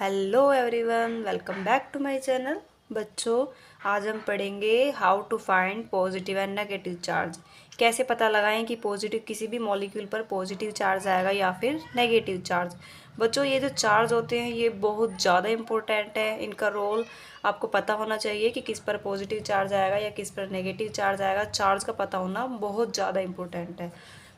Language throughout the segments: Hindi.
Hello everyone, welcome back to my channel. बच्चों, आज हम पढ़ेंगे how to find positive and negative charge. कैसे पता लगाएं कि पॉजिटिव किसी भी मॉलिक्यूल पर पॉजिटिव चार्ज आएगा या फिर नेगेटिव चार्ज। बच्चों, ये जो चार्ज होते हैं ये बहुत ज़्यादा इम्पोर्टेंट है। इनका रोल आपको पता होना चाहिए कि किस पर पॉजिटिव चार्ज आएगा या किस पर नेगेटिव चार्ज आएगा। चार्ज का पता होना बहुत ज़्यादा इम्पोर्टेंट है।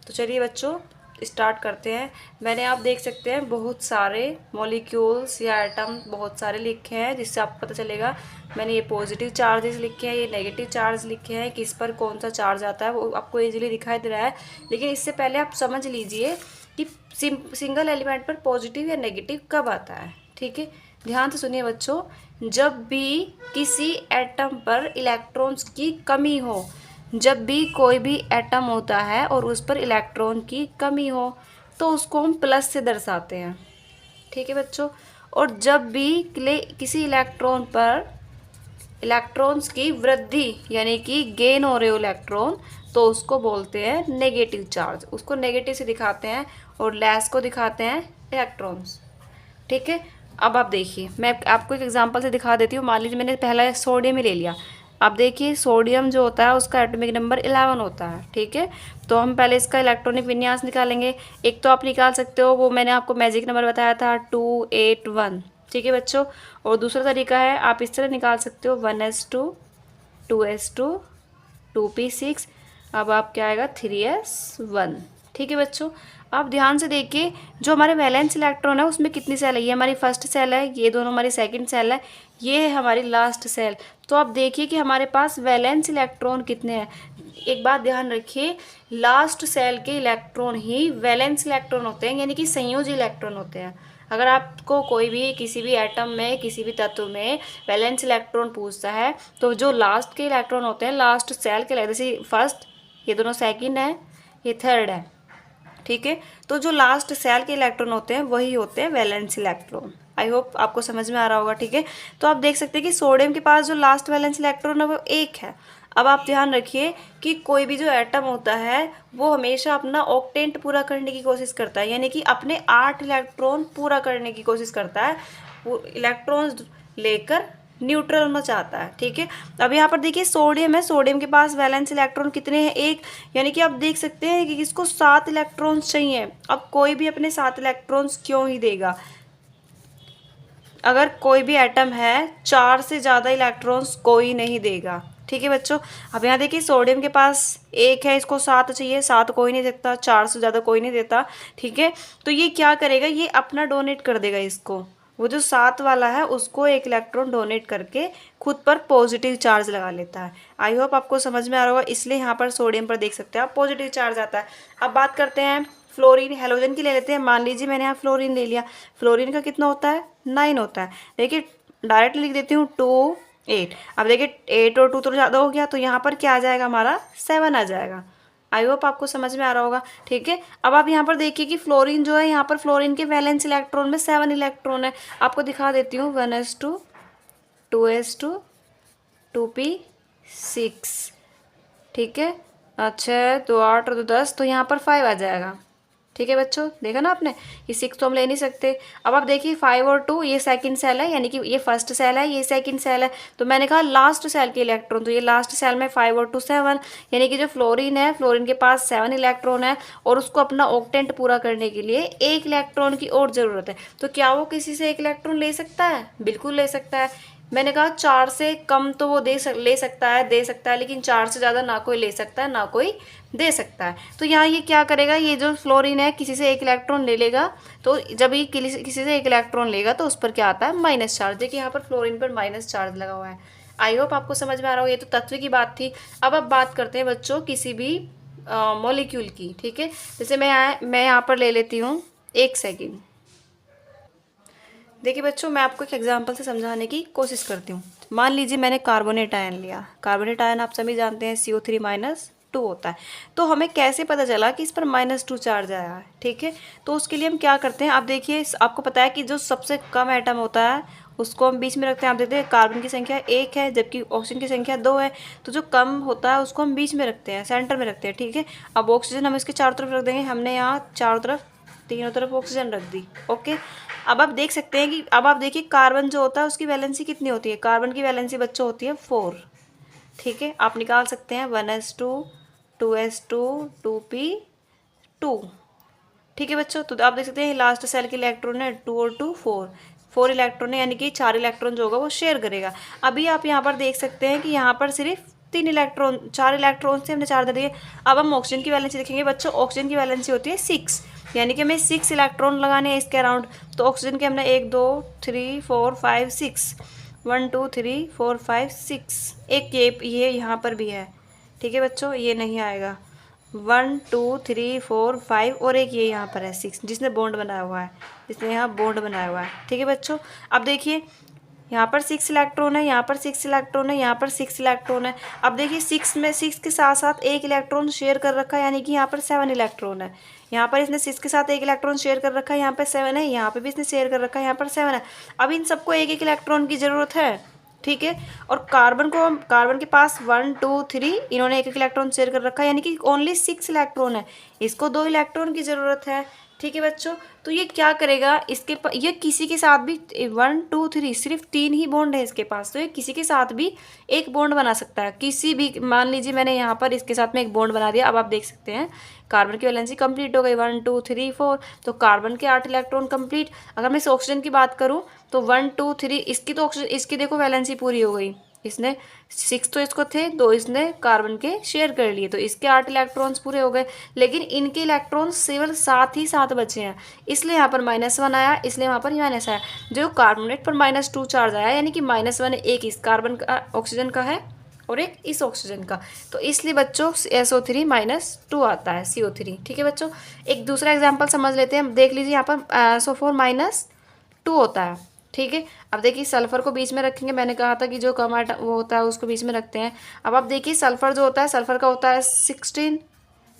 तो चलिए बच्चों, स्टार्ट करते हैं। मैंने आप देख सकते हैं बहुत सारे मॉलिक्यूल्स या एटम बहुत सारे लिखे हैं, जिससे आपको पता चलेगा। मैंने ये पॉजिटिव चार्जेस लिखे हैं, ये नेगेटिव चार्ज लिखे हैं, किस पर कौन सा चार्ज आता है वो आपको इजीली दिखाई दे रहा है। लेकिन इससे पहले आप समझ लीजिए कि सिंगल एलिमेंट पर पॉजिटिव या नेगेटिव कब आता है। ठीक है, ध्यान से सुनिए बच्चों। जब भी किसी एटम पर इलेक्ट्रॉन्स की कमी हो, जब भी कोई भी एटम होता है और उस पर इलेक्ट्रॉन की कमी हो तो उसको हम प्लस से दर्शाते हैं। ठीक है बच्चों। और जब भी किसी इलेक्ट्रॉन पर इलेक्ट्रॉन्स की वृद्धि यानी कि गेन हो रहे हो इलेक्ट्रॉन, तो उसको बोलते हैं नेगेटिव चार्ज। उसको नेगेटिव से दिखाते हैं और लेस को दिखाते हैं इलेक्ट्रॉन्स। ठीक है, अब आप देखिए, मैं आपको एक एग्जांपल से दिखा देती हूँ। मान लीजिए मैंने पहला सोडियम ही ले लिया। आप देखिए सोडियम जो होता है उसका एटॉमिक नंबर 11 होता है। ठीक है, तो हम पहले इसका इलेक्ट्रॉनिक विन्यास निकालेंगे। एक तो आप निकाल सकते हो, वो मैंने आपको मैजिक नंबर बताया था 281। ठीक है बच्चों। और दूसरा तरीका है, आप इस तरह निकाल सकते हो 1s2 2s2 2p6। अब आप क्या आएगा 3s1। ठीक है बच्चों। आप ध्यान से देखिए, जो हमारे वैलेंस इलेक्ट्रॉन है उसमें कितनी सेल है। ये हमारी फर्स्ट सेल है, ये दोनों हमारी सेकंड सेल है, ये है हमारी लास्ट सेल। तो आप देखिए कि हमारे पास वैलेंस इलेक्ट्रॉन कितने हैं। एक बात ध्यान रखिए, लास्ट सेल के इलेक्ट्रॉन ही वैलेंस इलेक्ट्रॉन होते हैं, यानी कि संयोजी इलेक्ट्रॉन होते हैं। अगर आपको कोई भी किसी भी एटम में किसी भी तत्व में वैलेंस इलेक्ट्रॉन पूछता है, तो जो लास्ट के इलेक्ट्रॉन होते हैं लास्ट सेल के, जैसे फर्स्ट, ये दोनों सेकंड है, ये थर्ड है। ठीक है, तो जो लास्ट सेल के इलेक्ट्रॉन होते हैं वही होते हैं वैलेंस इलेक्ट्रॉन। आई होप आपको समझ में आ रहा होगा। ठीक है, तो आप देख सकते हैं कि सोडियम के पास जो लास्ट वैलेंस इलेक्ट्रॉन है वो 1 है। अब आप ध्यान रखिए कि कोई भी जो एटम होता है वो हमेशा अपना ऑक्टेंट पूरा करने की कोशिश करता है, यानी कि अपने 8 इलेक्ट्रॉन पूरा करने की कोशिश करता है। वो इलेक्ट्रॉन्स लेकर न्यूट्रल में चाहता है। ठीक है, अब यहाँ पर देखिए सोडियम है, सोडियम के पास वैलेंस इलेक्ट्रॉन कितने हैं 1, यानी कि आप देख सकते हैं कि इसको 7 इलेक्ट्रॉन्स चाहिए। अब कोई भी अपने 7 इलेक्ट्रॉन्स क्यों ही देगा। अगर कोई भी एटम है 4 से ज़्यादा इलेक्ट्रॉन्स कोई नहीं देगा। ठीक है बच्चों। अब यहाँ देखिए सोडियम के पास 1 है, इसको 7 चाहिए, 7 कोई नहीं देता, 4 से ज़्यादा कोई नहीं देता। ठीक है, तो ये क्या करेगा, ये अपना डोनेट कर देगा इसको। वो जो 7 वाला है उसको 1 इलेक्ट्रॉन डोनेट करके खुद पर पॉजिटिव चार्ज लगा लेता है। आई होप आपको समझ में आ रहा होगा, इसलिए यहाँ पर सोडियम पर देख सकते हैं आप पॉजिटिव चार्ज आता है। अब बात करते हैं फ्लोरीन, हेलोजन की ले लेते हैं। मान लीजिए मैंने यहाँ फ्लोरीन ले लिया। फ्लोरीन का कितना होता है 9 होता है। देखिए डायरेक्ट लिख देती हूँ 2 8। अब देखिए 8 और 2 तो ज़्यादा हो गया, तो यहाँ पर क्या आ जाएगा हमारा 7 आ जाएगा। आई होप आपको समझ में आ रहा होगा। ठीक है, अब आप यहाँ पर देखिए कि फ्लोरीन जो है, यहाँ पर फ्लोरीन के वैलेंस इलेक्ट्रॉन में 7 इलेक्ट्रॉन है। आपको दिखा देती हूँ 1s2 2s2 2p6। ठीक है, अच्छा तो 8 और 2 10, तो यहाँ पर 5 आ जाएगा। ठीक है बच्चों, देखा ना आपने कि 6 तो हम ले नहीं सकते। अब आप देखिए 5 और 2, ये सेकंड सेल है, यानी कि ये फर्स्ट सेल है, ये सेकंड सेल है। तो मैंने कहा लास्ट सेल के इलेक्ट्रॉन, तो ये लास्ट सेल में 5 और 2 7, यानी कि जो फ्लोरीन है, फ्लोरीन के पास 7 इलेक्ट्रॉन है और उसको अपना ऑक्टेंट पूरा करने के लिए 1 इलेक्ट्रॉन की और ज़रूरत है। तो क्या वो किसी से 1 इलेक्ट्रॉन ले सकता है? बिल्कुल ले सकता है। मैंने कहा 4 से कम तो वो ले सकता है, दे सकता है, लेकिन 4 से ज़्यादा ना कोई ले सकता है ना कोई दे सकता है। तो यहाँ ये क्या करेगा, ये जो फ्लोरीन है किसी से 1 इलेक्ट्रॉन ले लेगा। तो जब ये किसी से 1 इलेक्ट्रॉन लेगा तो उस पर क्या आता है माइनस चार्ज। देखिए यहाँ पर फ्लोरीन पर माइनस चार्ज लगा हुआ है। आई होप आपको समझ में आ रहा हो। ये तो तत्व की बात थी। अब बात करते हैं बच्चों किसी भी मॉलिक्यूल की। ठीक है, जैसे मैं यहाँ पर ले लेती हूँ 1 सेकेंड। देखिए बच्चों, मैं आपको एक एग्जांपल से समझाने की कोशिश करती हूँ। मान लीजिए मैंने कार्बोनेट आयन लिया। कार्बोनेट आयन आप सभी जानते हैं CO3- होता है। तो हमें कैसे पता चला कि इस पर -2 चार्ज आया है। ठीक है, तो उसके लिए हम क्या करते हैं, आप देखिए आपको पता है कि जो सबसे कम एटम होता है उसको हम बीच में रखते हैं। आप देखते हैं कार्बन की संख्या 1 है जबकि ऑक्सीजन की संख्या 2 है। तो जो कम होता है उसको हम बीच में रखते हैं, सेंटर में रखते हैं। ठीक है, अब ऑक्सीजन हम इसके चारों तरफ रख देंगे। हमने यहाँ चारों तरफ, तीनों तरफ ऑक्सीजन रख दी। ओके, अब आप देख सकते हैं कि अब आप देखिए कार्बन जो होता है उसकी वैलेंसी कितनी होती है। कार्बन की वैलेंसी बच्चों होती है 4। ठीक है, आप निकाल सकते हैं 1s2 2s2 2p2। ठीक है बच्चों, तो आप देख सकते हैं लास्ट सेल के इलेक्ट्रॉन है 2 और 2 4। 4 इलेक्ट्रॉन है, यानी कि 4 इलेक्ट्रॉन जो होगा वो शेयर करेगा। अभी आप यहाँ पर देख सकते हैं कि यहाँ पर सिर्फ 3 इलेक्ट्रॉन, 4 इलेक्ट्रॉन से हमने 4 दे दिए। अब हम ऑक्सीजन की वैलेंसी देखेंगे बच्चों। ऑक्सीजन की वैलेंसी होती है 6, यानी कि हमें 6 इलेक्ट्रॉन लगाने हैं इसके अराउंड। तो ऑक्सीजन के हमने 1 2 3 4 5 6, 1 2 3 4 5 6। एक ये यहाँ पर भी है। ठीक है बच्चों, ये नहीं आएगा। 1 2 3 4 5 और एक ये यहाँ पर है 6, जिसने बॉन्ड बनाया हुआ है, जिसने यहाँ बॉन्ड बनाया हुआ है। ठीक है बच्चों, अब देखिए यहाँ पर 6 इलेक्ट्रॉन है, यहाँ पर 6 इलेक्ट्रॉन है, यहाँ पर 6 इलेक्ट्रॉन है। अब देखिए 6 में 6 के साथ साथ एक इलेक्ट्रॉन शेयर कर रखा है, यानी कि यहाँ पर 7 इलेक्ट्रॉन है। यहाँ पर इसने 6 के साथ एक इलेक्ट्रॉन शेयर कर रखा है, यहाँ पर 7 है। यहाँ पर भी इसने शेयर कर रखा है, यहाँ पर 7 है। अब इन सबको एक एक इलेक्ट्रॉन की ज़रूरत है। ठीक है, और कार्बन को हम, कार्बन के पास 1 2 3 इन्होंने एक एक इलेक्ट्रॉन शेयर कर रखा है, यानी कि ओनली 6 इलेक्ट्रॉन है। इसको 2 इलेक्ट्रॉन की ज़रूरत है। ठीक है बच्चों, तो ये क्या करेगा, ये किसी के साथ भी 1 2 3 सिर्फ 3 ही बॉन्ड है इसके पास, तो ये किसी के साथ भी एक बॉन्ड बना सकता है। किसी भी, मान लीजिए मैंने यहाँ पर इसके साथ में एक बॉन्ड बना दिया। अब आप देख सकते हैं कार्बन की वैलेंसी कंप्लीट हो गई 1 2 3 4, तो कार्बन के 8 इलेक्ट्रॉन कंप्लीट। अगर मैं इस ऑक्सीजन की बात करूँ तो 1 2 3 इसकी, तो ऑक्सीजन इसकी देखो वैलेंसी पूरी हो गई। इसने 6 तो इसको थे, 2 इसने कार्बन के शेयर कर लिए, तो इसके 8 इलेक्ट्रॉन्स पूरे हो गए। लेकिन इनके इलेक्ट्रॉन्स केवल 7 ही 7 बचे हैं, इसलिए यहाँ पर -1 आया, इसलिए वहाँ पर माइनस आया। जो कार्बोनेट पर -2 चार्ज आया, यानी कि -1 एक इस कार्बन का, ऑक्सीजन का है, और एक इस ऑक्सीजन का, तो इसलिए बच्चों SO3 -2 आता है, CO3। ठीक है बच्चों, एक दूसरा एग्जाम्पल समझ लेते हैं। देख लीजिए यहाँ पर SO4 -2 होता है। ठीक है, अब देखिए सल्फर को बीच में रखेंगे। मैंने कहा था कि जो कम वो होता है उसको बीच में रखते हैं। अब आप देखिए सल्फर जो होता है, सल्फर का होता है 16।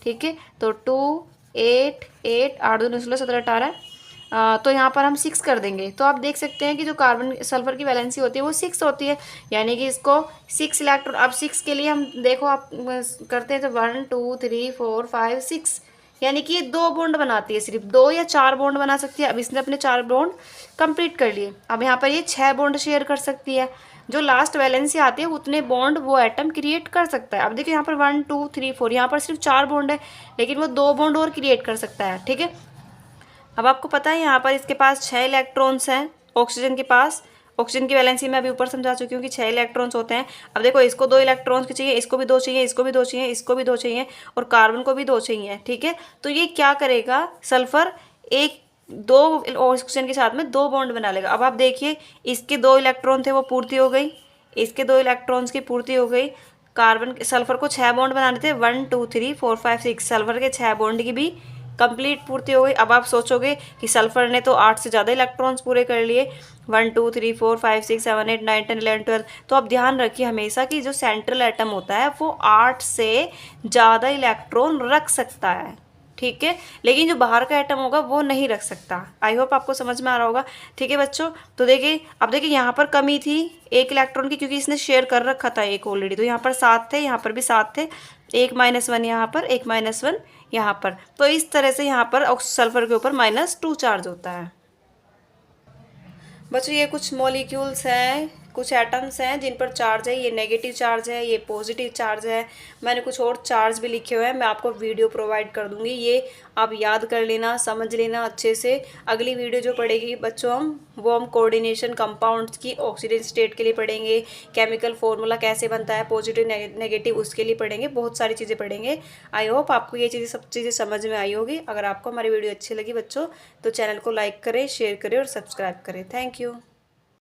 ठीक है, तो 2 8 8 8 2 9 16 17 18, तो यहाँ पर हम 6 कर देंगे। तो आप देख सकते हैं कि जो कार्बन सल्फर की वैलेंसी होती है वो 6 होती है, यानी कि इसको 6 इलेक्ट्रॉन। अब 6 के लिए हम देखो, आप करते हैं तो 1 2 3 4 5 6, यानी कि ये 2 बॉन्ड बनाती है, सिर्फ 2 या 4 बॉन्ड बना सकती है। अब इसने अपने 4 बॉन्ड कंप्लीट कर लिए। अब यहाँ पर ये 6 बॉन्ड शेयर कर सकती है। जो लास्ट वैलेंसी आती है उतने बॉन्ड वो एटम क्रिएट कर सकता है। अब देखिए यहाँ पर 1 2 3 4, यहाँ पर सिर्फ 4 बॉन्ड है, लेकिन वो 2 बॉन्ड और क्रिएट कर सकता है। ठीक है, अब आपको पता है यहाँ पर इसके पास 6 इलेक्ट्रॉन्स हैं। ऑक्सीजन के पास, ऑक्सीजन की वैलेंसी मैं अभी ऊपर समझा चुकी हूँ कि 6 इलेक्ट्रॉन्स होते हैं। अब देखो इसको 2 इलेक्ट्रॉन्स की चाहिए, इसको भी 2 चाहिए, इसको भी 2 चाहिए, इसको भी 2 चाहिए, और कार्बन को भी 2 चाहिए। ठीक है, तो ये क्या करेगा, सल्फर एक 2 ऑक्सीजन के साथ में 2 बॉन्ड बना लेगा। अब आप देखिए इसके 2 इलेक्ट्रॉन थे वो पूर्ति हो गई, इसके 2 इलेक्ट्रॉन्स की पूर्ति हो गई। कार्बन, सल्फर को 6 बॉन्ड बनाने थे, 1 2 3 4 5 6, सल्फर के 6 बॉन्ड की भी कंप्लीट पूर्ति हो गई। अब आप सोचोगे कि सल्फर ने तो 8 से ज़्यादा इलेक्ट्रॉन्स पूरे कर लिए, 1 2 3 4 5 6 7 8 9 10 11 12। तो आप ध्यान रखिए हमेशा कि जो सेंट्रल एटम होता है वो 8 से ज़्यादा इलेक्ट्रॉन रख सकता है। ठीक है, लेकिन जो बाहर का एटम होगा वो नहीं रख सकता। आई होप आपको समझ में आ रहा होगा। ठीक है बच्चों, तो देखिए अब देखिए यहाँ पर कमी थी 1 इलेक्ट्रॉन की, क्योंकि इसने शेयर कर रखा था एक ऑलरेडी, तो यहाँ पर 7 थे, यहाँ पर भी 7 थे, 1 -1 यहाँ पर, 1 -1 यहाँ पर। तो इस तरह से यहाँ पर सल्फर के ऊपर -2 चार्ज होता है। बच्चों ये कुछ मॉलिक्यूल्स हैं, कुछ एटम्स हैं जिन पर चार्ज है। ये नेगेटिव चार्ज है, ये पॉजिटिव चार्ज है। मैंने कुछ और चार्ज भी लिखे हुए हैं, मैं आपको वीडियो प्रोवाइड कर दूंगी, ये आप याद कर लेना, समझ लेना अच्छे से। अगली वीडियो जो पढ़ेगी बच्चों हम कोऑर्डिनेशन कंपाउंड्स की ऑक्सीजन स्टेट के लिए पढ़ेंगे, केमिकल फॉर्मूला कैसे बनता है, पॉजिटिव नेगेटिव उसके लिए पढ़ेंगे, बहुत सारी चीज़ें पढ़ेंगे। आई होप आपको ये चीज़ें सब चीज़ें समझ में आई होगी। अगर आपको हमारी वीडियो अच्छी लगी बच्चों तो चैनल को लाइक करें, शेयर करें और सब्सक्राइब करें। Thank you.